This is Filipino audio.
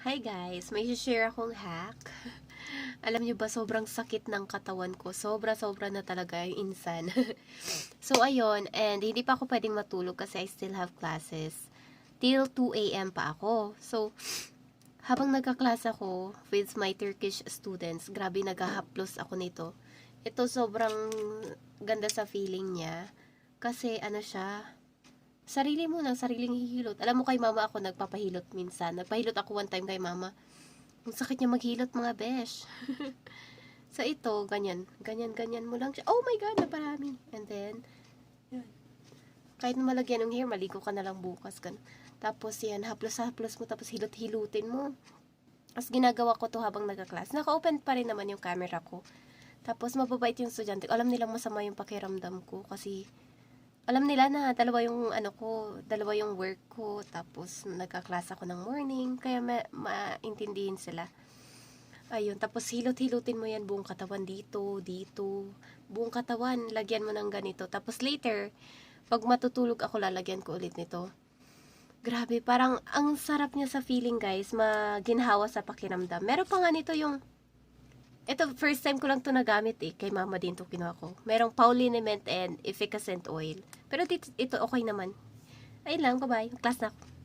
Hi guys, may share akong hack. Alam niyo ba, sobrang sakit ng katawan ko. Sobra-sobra na talaga yung insan. So, ayun, and hindi pa ako pwedeng matulog kasi I still have classes. Till 2 a.m. pa ako. So, habang nagka-class ako with my Turkish students, grabe naghahaplos ako nito. Ito sobrang ganda sa feeling niya. Kasi ano siya, sarili mo ng sariling hihilot. Alam mo, kay mama ako nagpapahilot minsan. Nagpahilot ako one time kay mama. Ang sakit niya maghilot, mga besh. So ito, ganyan. Ganyan mo lang siya. Oh my God, naparami. And then, yun. Kahit na malagyan ng hair, maligo ka na lang bukas. Ganun. Tapos yan, haplos-haplos mo, tapos hilot-hilutin mo. Tapos ginagawa ko to habang nagka-class. Naka-open pa rin naman yung camera ko. Tapos mababait yung estudyante. Alam nilang masama yung pakiramdam ko kasi alam nila na dalawa yung dalawa yung work ko, tapos nagka-class ako ng morning, kaya maintindihin sila. Ayun, tapos hilot-hilutin mo yan buong katawan dito, buong katawan, lagyan mo ng ganito. Tapos later, pag matutulog ako, lalagyan ko ulit nito. Grabe, parang ang sarap niya sa feeling, guys, maginhawa sa pakiramdam. Meron pa nga nito yung ito, first time ko lang to nagamit kay mama din to kinuha ko. Merong Pauliniment and Efficacent Oil. Pero ito okay naman. Ayun lang, bye-bye. Class na ako.